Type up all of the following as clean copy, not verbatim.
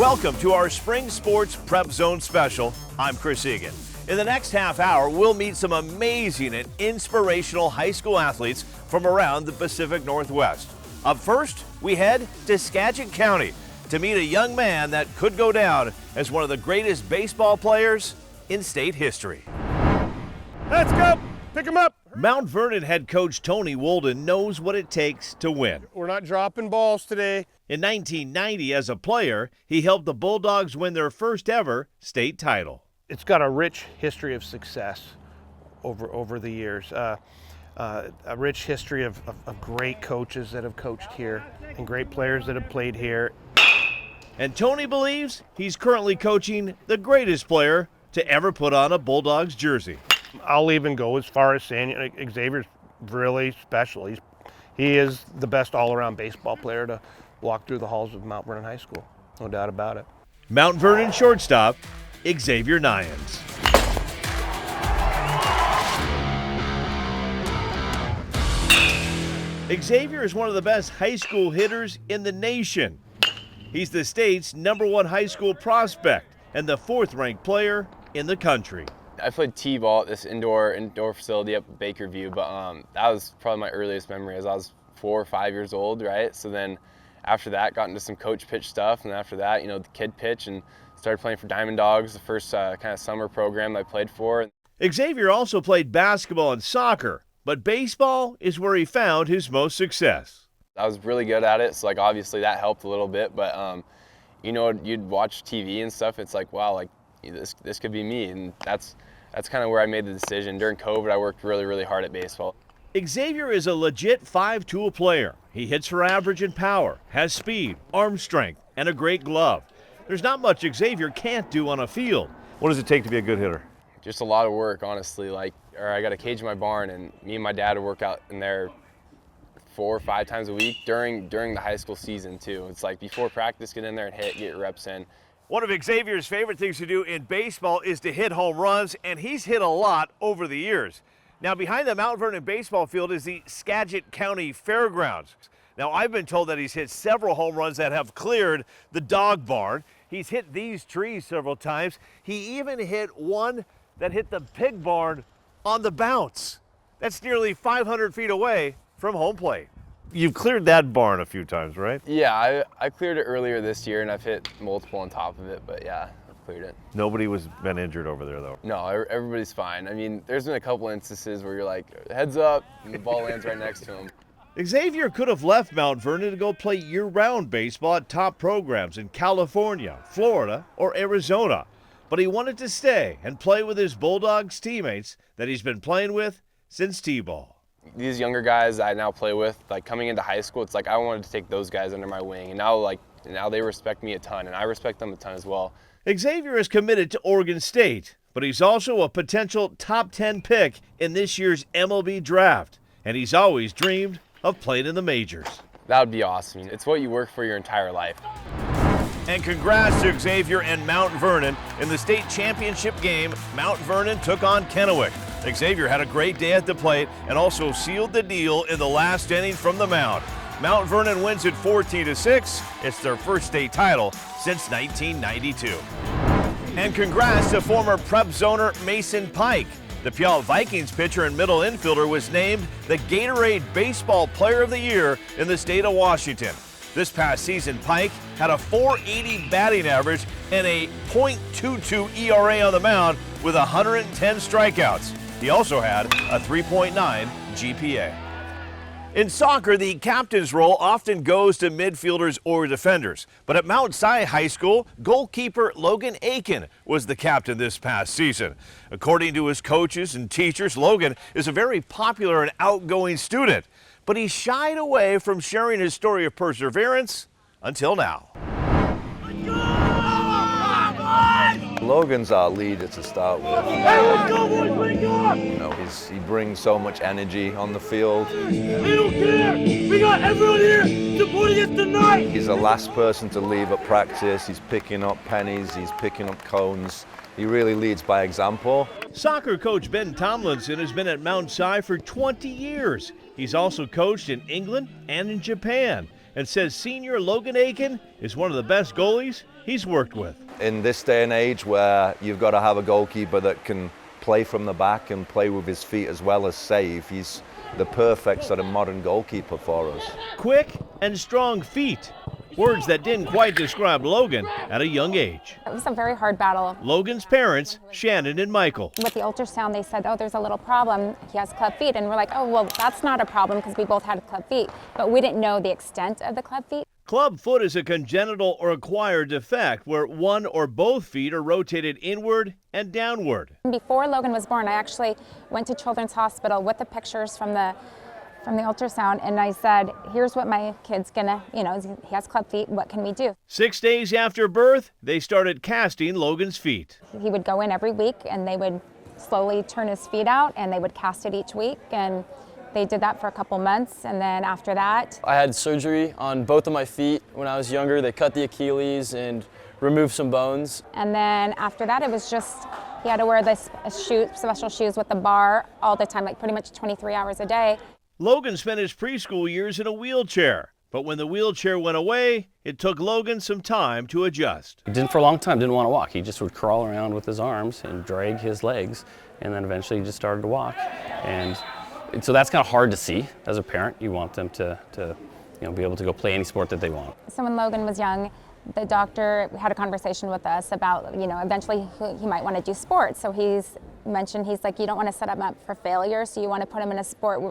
Welcome to our Spring Sports Prep Zone Special. I'm Chris Egan. In the next half hour, we'll meet some amazing and inspirational high school athletes from around the Pacific Northwest. Up first, we head to Skagit County to meet a young man that could go down as one of the greatest baseball players in state history. Let's go! Pick him up! Mount Vernon head coach Tony Wolden knows what it takes to win. We're not dropping balls today. In 1990, as a player, he helped the Bulldogs win their first ever state title. It's got a rich history of success over the years. A rich history of great coaches that have coached here and great players that have played here. And Tony believes he's currently coaching the greatest player to ever put on a Bulldogs jersey. I'll even go as far as saying Xavier's really special. He is the best all-around baseball player to walk through the halls of Mount Vernon High School, no doubt about it. Mount Vernon shortstop, Xavier Nyans. Xavier is one of the best high school hitters in the nation. He's the state's #1 high school prospect and the 4th-ranked player in the country. I played t-ball at this indoor facility up at Bakerview, but that was probably my earliest memory as I was 4 or 5 years old, right? So then after that, got into some coach pitch stuff, and after that, the kid pitch, and started playing for Diamond Dogs, the first kind of summer program I played for. Xavier also played basketball and soccer, but baseball is where he found his most success. I was really good at it, so obviously that helped a little bit, but you'd watch TV and stuff, it's like, wow, this could be me, and that's kind of where I made the decision. During COVID, I worked really, really hard at baseball. Xavier is a legit 5-tool player. He hits for average and power, has speed, arm strength, and a great glove. There's not much Xavier can't do on a field. What does it take to be a good hitter? Just a lot of work, honestly. I got a cage in my barn, and me and my dad would work out in there 4 or 5 times a week during the high school season, too. It's before practice, get in there and hit, get your reps in. One of Xavier's favorite things to do in baseball is to hit home runs, and he's hit a lot over the years. Now, behind the Mount Vernon baseball field is the Skagit County Fairgrounds. Now, I've been told that he's hit several home runs that have cleared the dog barn. He's hit these trees several times. He even hit one that hit the pig barn on the bounce. That's nearly 500 feet away from home plate. You've cleared that barn a few times, right? Yeah, I cleared it earlier this year, and I've hit multiple on top of it, but yeah, I've cleared it. Nobody been injured over there, though? No, everybody's fine. I mean, there's been a couple instances where you're like, heads up, and the ball lands right next to him. Xavier could have left Mount Vernon to go play year-round baseball at top programs in California, Florida, or Arizona, but he wanted to stay and play with his Bulldogs teammates that he's been playing with since T-ball. These younger guys I now play with, coming into high school, it's I wanted to take those guys under my wing, and now they respect me a ton, and I respect them a ton as well. Xavier is committed to Oregon State, but he's also a potential top 10 pick in this year's MLB draft, and he's always dreamed of playing in the majors. That would be awesome. It's what you work for your entire life. And congrats to Xavier and Mount Vernon. In the state championship game, Mount Vernon took on Kennewick. Xavier had a great day at the plate and also sealed the deal in the last inning from the mound. Mount Vernon wins it 14-6. It's their first state title since 1992. And congrats to former prep zoner Mason Pike. The Puyallup Vikings pitcher and middle infielder was named the Gatorade Baseball Player of the Year in the state of Washington. This past season, Pike had a .480 batting average and a .22 ERA on the mound with 110 strikeouts. He also had a 3.9 GPA. In soccer, the captain's role often goes to midfielders or defenders. But at Mount Si High School, goalkeeper Logan Aiken was the captain this past season. According to his coaches and teachers, Logan is a very popular and outgoing student. But he shied away from sharing his story of perseverance until now. Logan's our leader to start with. Hey, let's go, boys, bring up! He brings so much energy on the field. We don't care! We got everyone here supporting us tonight! He's the last person to leave at practice. He's picking up pennies, he's picking up cones. He really leads by example. Soccer coach Ben Tomlinson has been at Mount Si for 20 years. He's also coached in England and in Japan, and says senior Logan Aiken is one of the best goalies he's worked with. In this day and age where you've got to have a goalkeeper that can play from the back and play with his feet as well as save, he's the perfect sort of modern goalkeeper for us. Quick and strong feet. Words that didn't quite describe Logan at a young age. It was a very hard battle. Logan's parents, Shannon and Michael. With the ultrasound, they said, oh, there's a little problem. He has club feet. And we're like, oh, well, that's not a problem because we both had club feet. But we didn't know the extent of the club feet. Club foot is a congenital or acquired defect where one or both feet are rotated inward and downward. Before Logan was born, I actually went to Children's Hospital with the pictures from the ultrasound, and I said, here's what my kid's gonna, he has club feet, what can we do? 6 days after birth, they started casting Logan's feet. He would go in every week, and they would slowly turn his feet out, and they would cast it each week, and they did that for a couple months, and then after that... I had surgery on both of my feet when I was younger. They cut the Achilles and removed some bones. And then after that, it was just, he had to wear this special shoes with the bar all the time, like pretty much 23 hours a day. Logan spent his preschool years in a wheelchair, but when the wheelchair went away, it took Logan some time to adjust. He didn't for a long time, didn't want to walk. He just would crawl around with his arms and drag his legs, and then eventually he just started to walk. And so that's kind of hard to see as a parent. You want them to be able to go play any sport that they want. So when Logan was young, the doctor had a conversation with us about, eventually he might want to do sports. So he's like, you don't want to set him up for failure, so you want to put him in a sport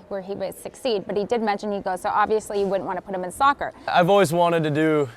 where he would succeed. But he did mention, he goes, so obviously you wouldn't want to put him in soccer. I've always wanted to do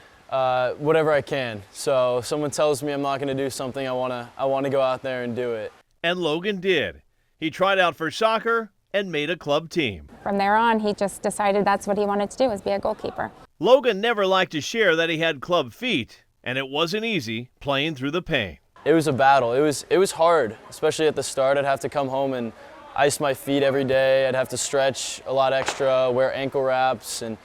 whatever I can. So if someone tells me I'm not going to do something, I want to go out there and do it. And Logan did. He tried out for soccer and made a club team. From there on, he just decided that's what he wanted to do, was be a goalkeeper. Logan never liked to share that he had club feet, and it wasn't easy playing through the pain. It was a battle. It was hard, especially at the start. I'd have to come home and ice my feet every day. I'd have to stretch a lot extra, wear ankle wraps, and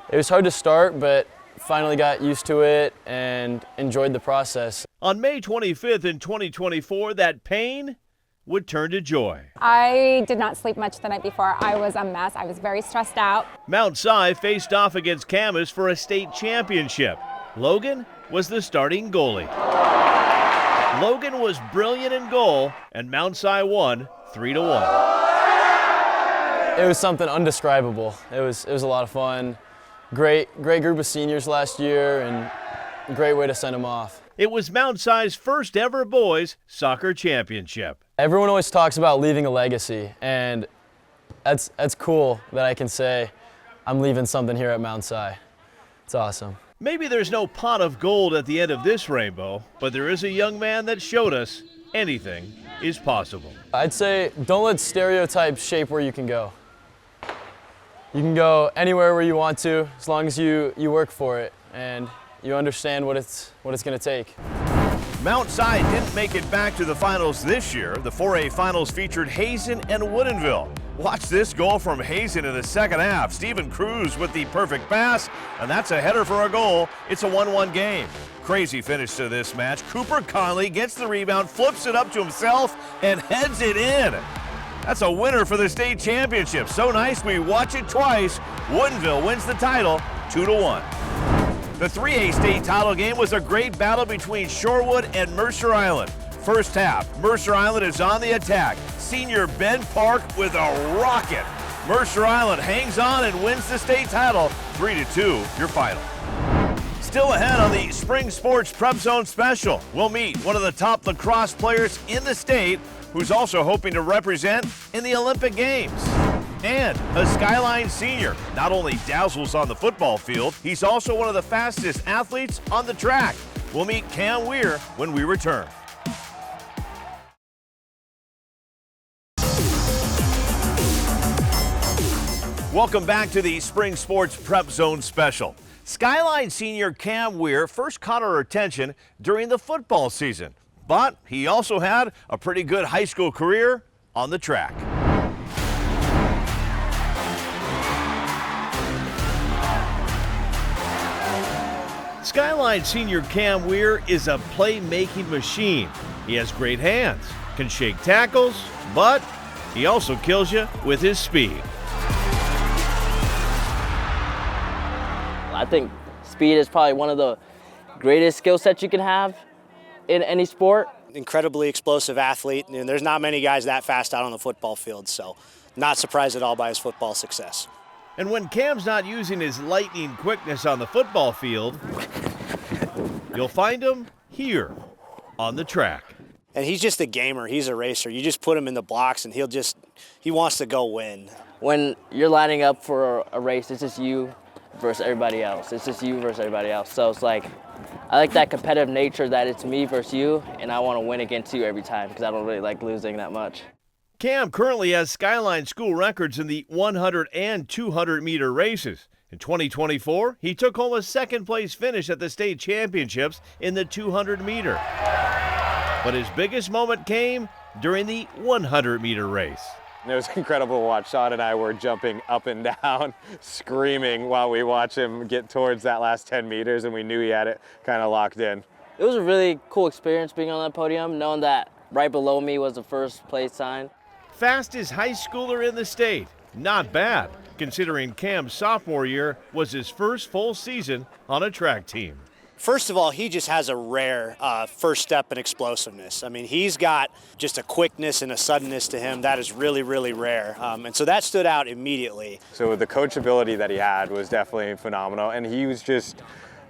it was hard to start, but finally got used to it and enjoyed the process. On May 25th in 2024, that pain would turn to joy. I did not sleep much the night before. I was a mess. I was very stressed out. Mount Si faced off against Camas for a state championship. Logan was the starting goalie. Logan was brilliant in goal, and Mount Si won 3-1. It was something undescribable. It was a lot of fun. Great group of seniors last year, and a great way to send them off. It was Mount Si's first ever boys soccer championship. Everyone always talks about leaving a legacy, and that's cool that I can say I'm leaving something here at Mount Si. It's awesome. Maybe there's no pot of gold at the end of this rainbow, but there is a young man that showed us anything is possible. I'd say don't let stereotypes shape where you can go. You can go anywhere where you want to, as long as you work for it and you understand what it's going to take. Mount Si didn't make it back to the finals this year. The 4A finals featured Hazen and Woodinville. Watch this goal from Hazen in the second half. Steven Cruz with the perfect pass, and that's a header for a goal. It's a 1-1 game. Crazy finish to this match. Cooper Conley gets the rebound, flips it up to himself, and heads it in. That's a winner for the state championship. So nice we watch it twice. Woodinville wins the title 2-1. The 3A state title game was a great battle between Shorewood and Mercer Island. First half, Mercer Island is on the attack. Senior Ben Park with a rocket. Mercer Island hangs on and wins the state title 3-2, your final. Still ahead on the Spring Sports Prep Zone Special, we'll meet one of the top lacrosse players in the state who's also hoping to represent in the Olympic Games. And a Skyline senior not only dazzles on the football field, he's also one of the fastest athletes on the track. We'll meet Cam Weir when we return. Welcome back to the Spring Sports Prep Zone Special. Skyline senior Cam Weir first caught our attention during the football season, but he also had a pretty good high school career on the track. Skyline senior Cam Weir is a playmaking machine. He has great hands, can shake tackles, but he also kills you with his speed. I think speed is probably one of the greatest skill set you can have in any sport. Incredibly explosive athlete, and there's not many guys that fast out on the football field, so not surprised at all by his football success. And when Cam's not using his lightning quickness on the football field, you'll find him here on the track. And he's just a gamer. He's a racer. You just put him in the blocks, and he wants to go win. When you're lining up for a race, it's just you versus everybody else. It's just you versus everybody else. So it's like, I like that competitive nature that it's me versus you, and I want to win against you every time because I don't really like losing that much. Cam currently has Skyline school records in the 100 and 200 meter races. In 2024, he took home a second-place finish at the state championships in the 200 meter. But his biggest moment came during the 100 meter race. It was incredible to watch. Sean and I were jumping up and down, screaming while we watched him get towards that last 10 meters, and we knew he had it kind of locked in. It was a really cool experience being on that podium, knowing that right below me was the first place sign. Fastest high schooler in the state. Not bad, considering Cam's sophomore year was his first full season on a track team. First of all, he just has a rare first step in explosiveness. I mean, he's got just a quickness and a suddenness to him that is really, really rare. And so that stood out immediately. So the coachability that he had was definitely phenomenal, and he was just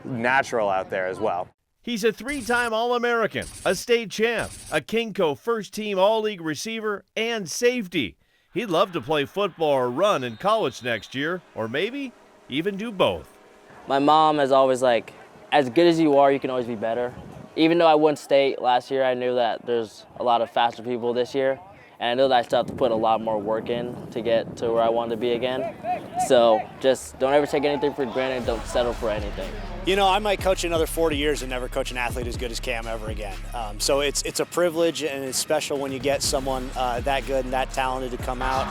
natural out there as well. He's a three-time All-American, a state champ, a Kingco first-team All-League receiver, and safety. He'd love to play football or run in college next year, or maybe even do both. My mom is always like, as good as you are, you can always be better. Even though I won state last year, I knew that there's a lot of faster people this year. And I know that I still have to put a lot more work in to get to where I want to be again. So just don't ever take anything for granted. Don't settle for anything. You know, I might coach another 40 years and never coach an athlete as good as Cam ever again. So it's a privilege, and it's special when you get someone that good and that talented to come out.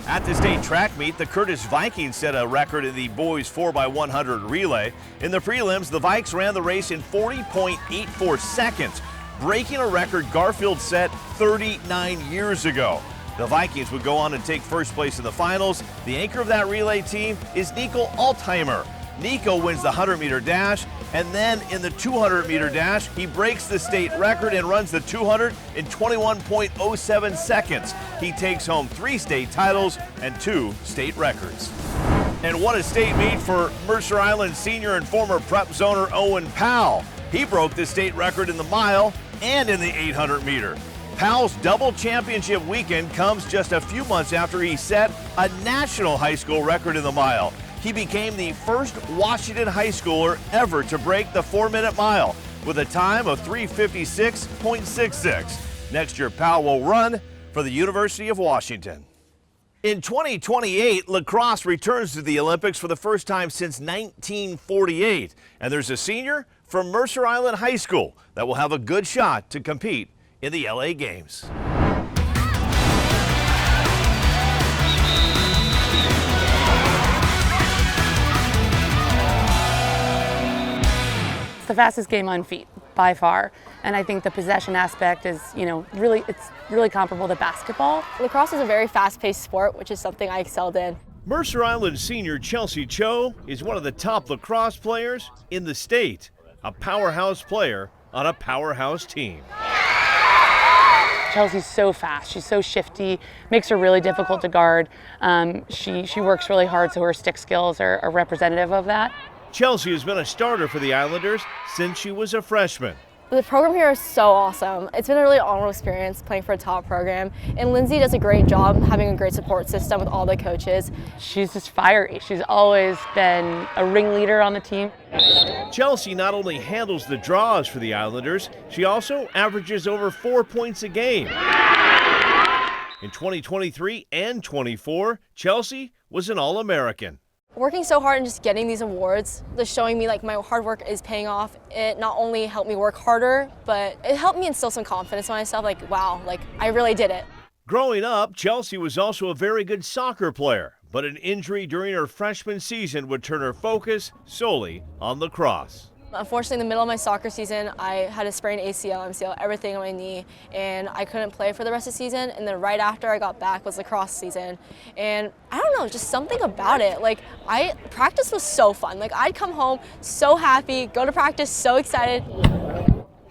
At the state track meet, the Curtis Vikings set a record in the boys 4x100 relay. In the prelims, the Vikes ran the race in 40.84 seconds, breaking a record Garfield set 39 years ago. The Vikings would go on and take first place in the finals. The anchor of that relay team is Nico Altheimer. Nico wins the 100-meter dash, and then in the 200-meter dash, he breaks the state record and runs the 200 in 21.07 seconds. He takes home 3 state titles and 2 state records. And what a state meet for Mercer Island senior and former prep zoner Owen Powell. He broke the state record in the mile and in the 800-meter. Powell's double championship weekend comes just a few months after he set a national high school record in the mile. He became the first Washington high schooler ever to break the 4-minute mile with a time of 3:56.66. Next year, Powell will run for the University of Washington. In 2028, lacrosse returns to the Olympics for the first time since 1948. And there's a senior from Mercer Island High School that will have a good shot to compete in the LA Games. The fastest game on feet by far, and I think the possession aspect is, it's really comparable to basketball. Lacrosse is a very fast-paced sport, which is something I excelled in. Mercer Island senior Chelsea Cho is one of the top lacrosse players in the state, a powerhouse player on a powerhouse team. Chelsea's so fast, she's so shifty, makes her really difficult to guard. She works really hard, so her stick skills are representative of that. Chelsea has been a starter for the Islanders since she was a freshman. The program here is so awesome. It's been a really honorable experience playing for a top program, and Lindsay does a great job having a great support system with all the coaches. She's just fiery. She's always been a ringleader on the team. Chelsea not only handles the draws for the Islanders, she also averages over 4 points a game. In 2023 and 24, Chelsea was an All-American. Working so hard and just getting these awards, just showing me like my hard work is paying off. It not only helped me work harder, but it helped me instill some confidence in myself, like, wow, like I really did it. Growing up, Chelsea was also a very good soccer player, but an injury during her freshman season would turn her focus solely on lacrosse. Unfortunately, in the middle of my soccer season, I had a sprained ACL, MCL, everything on my knee, and I couldn't play for the rest of the season. And then right after I got back was lacrosse season. And I don't know, just something about it. Like, practice was so fun. Like, I'd come home so happy, go to practice so excited.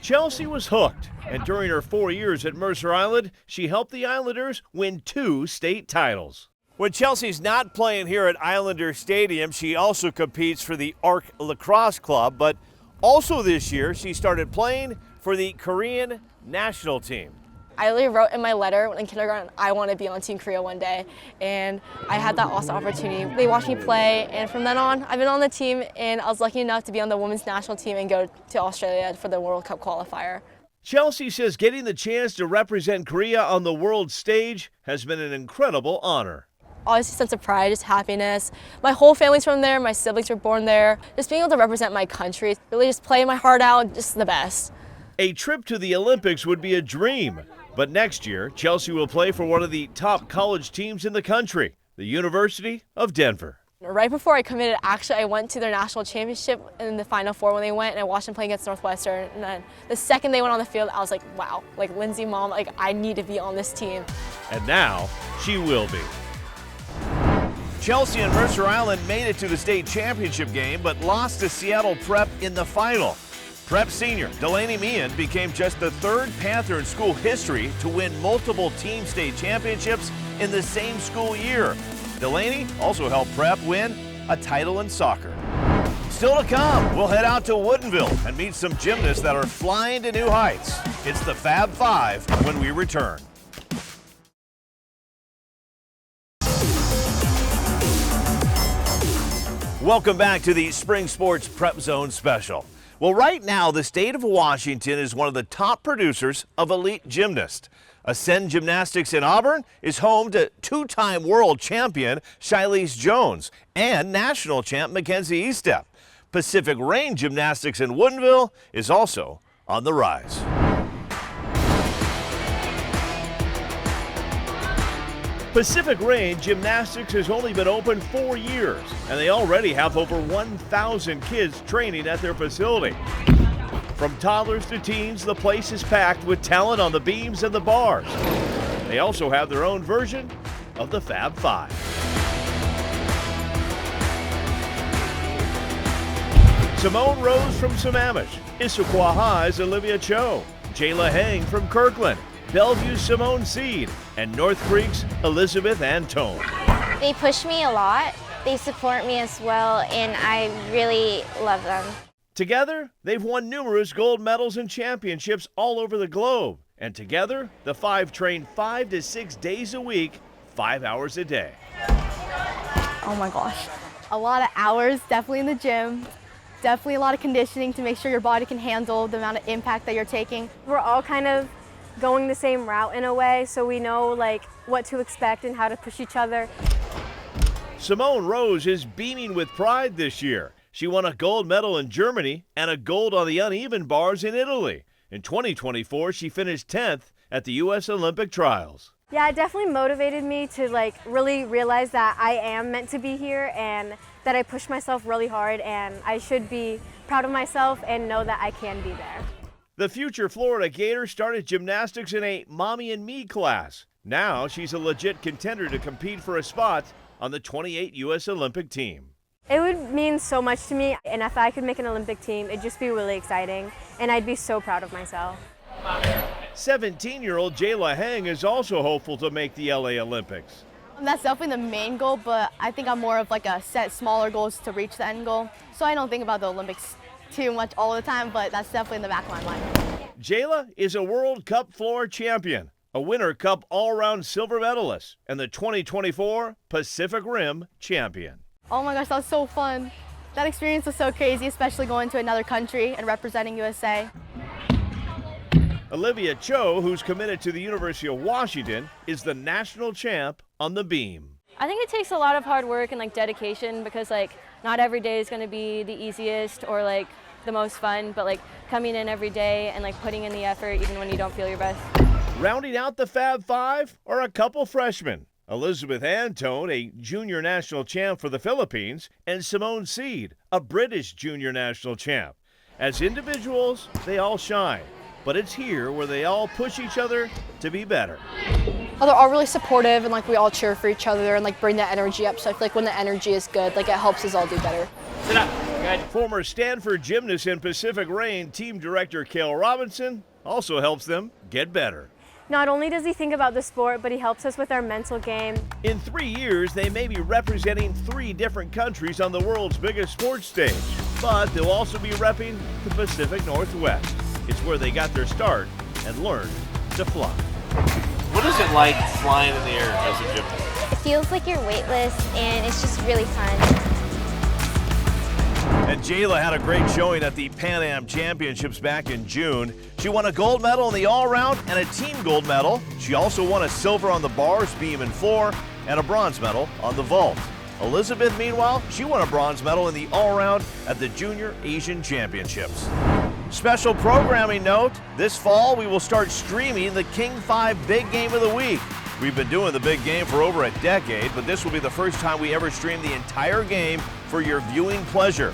Chelsea was hooked, and during her 4 years at Mercer Island, she helped the Islanders win 2 state titles. When Chelsea's not playing here at Islander Stadium, she also competes for the Arc Lacrosse Club, but also this year, she started playing for the Korean national team. I literally wrote in my letter in kindergarten, I want to be on Team Korea one day, and I had that awesome opportunity. They watched me play, and from then on, I've been on the team, and I was lucky enough to be on the women's national team and go to Australia for the World Cup qualifier. Chelsea says getting the chance to represent Korea on the world stage has been an incredible honor. Obviously, sense of pride, just happiness. My whole family's from there, my siblings were born there. Just being able to represent my country, really just playing my heart out, just the best. A trip to the Olympics would be a dream, but next year, Chelsea will play for one of the top college teams in the country, the University of Denver. Right before I committed, actually, I went to their national championship in the Final Four when they went, and I watched them play against Northwestern. And then the second they went on the field, I was like, wow, like Lindsay, Mom, like I need to be on this team. And now, she will be. Chelsea and Mercer Island made it to the state championship game, but lost to Seattle Prep in the final. Prep senior Delaney Meehan became just the 3rd Panther in school history to win multiple team state championships in the same school year. Delaney also helped Prep win a title in soccer. Still to come, we'll head out to Woodinville and meet some gymnasts that are flying to new heights. It's the Fab Five when we return. Welcome back to the Spring Sports Prep Zone Special. Well, right now, the state of Washington is one of the top producers of elite gymnasts. Ascend Gymnastics in Auburn is home to 2-time world champion Shilese Jones and national champ Mackenzie Estep. Pacific Rain Gymnastics in Woodinville is also on the rise. Pacific Rain Gymnastics has only been open 4 years, and they already have over 1,000 kids training at their facility. From toddlers to teens, the place is packed with talent on the beams and the bars. They also have their own version of the Fab Five. Simone Rose from Sammamish, Issaquah High's Olivia Cho, Jayla Heng from Kirkland, Bellevue's Simone Seed, and North Creek's Elizabeth Antone. They push me a lot, they support me as well, and I really love them. Together, they've won numerous gold medals and championships all over the globe. And together, the five train 5 to 6 days a week, 5 hours a day. Oh my gosh. A lot of hours, definitely in the gym. Definitely a lot of conditioning to make sure your body can handle the amount of impact that you're taking. We're all kind of going the same route in a way, so we know like what to expect and how to push each other. Simone Rose is beaming with pride this year. She won a gold medal in Germany and a gold on the uneven bars in Italy. In 2024, she finished 10th at the U.S. Olympic trials. Yeah, it definitely motivated me to like really realize that I am meant to be here and that I push myself really hard and I should be proud of myself and know that I can be there. The future Florida Gator started gymnastics in a Mommy and Me class. Now she's a legit contender to compete for a spot on the 28 U.S. Olympic team. It would mean so much to me, and if I could make an Olympic team, it'd just be really exciting, and I'd be so proud of myself. 17-year-old Jayla Heng is also hopeful to make the LA Olympics. That's definitely the main goal, but I think I'm more of like a set smaller goals to reach the end goal. So I don't think about the Olympics too much all the time, but that's definitely in the back of my mind. Jayla is a World Cup floor champion, a Winter Cup all-around silver medalist, and the 2024 Pacific Rim champion. Oh my gosh, that was so fun. That experience was so crazy, especially going to another country and representing USA. Olivia Cho, who's committed to the University of Washington, is the national champ on the beam. I think it takes a lot of hard work and like dedication because like not every day is going to be the easiest or like the most fun, but like coming in every day and like putting in the effort even when you don't feel your best. Rounding out the Fab Five are a couple freshmen. Elizabeth Antone, a junior national champ for the Philippines, and Simone Seed, a British junior national champ. As individuals, they all shine, but it's here where they all push each other to be better. Well, they're all really supportive, and like we all cheer for each other and like bring that energy up. So I feel like when the energy is good, like it helps us all do better. Sit up. Good. Former Stanford gymnast and Pacific Rain team director Cale Robinson also helps them get better. Not only does he think about the sport, but he helps us with our mental game. In 3 years, they may be representing 3 different countries on the world's biggest sports stage, but they'll also be repping the Pacific Northwest. It's where they got their start and learned to fly. What is it like flying in the air as a gymnast? It feels like you're weightless, and it's just really fun. And Jayla had a great showing at the Pan Am Championships back in June. She won a gold medal in the all-around and a team gold medal. She also won a silver on the bars, beam, and floor, and a bronze medal on the vault. Elizabeth, meanwhile, she won a bronze medal in the all-around at the Junior Asian Championships. Special programming note, this fall we will start streaming the King 5 Big Game of the Week. We've been doing the big game for over a decade, but this will be the first time we ever stream the entire game for your viewing pleasure.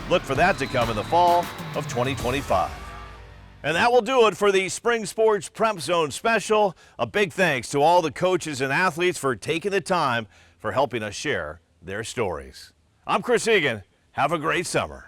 Look for that to come in the fall of 2025. And that will do it for the Spring Sports Prep Zone special. A big thanks to all the coaches and athletes for taking the time for helping us share their stories. I'm Chris Egan. Have a great summer.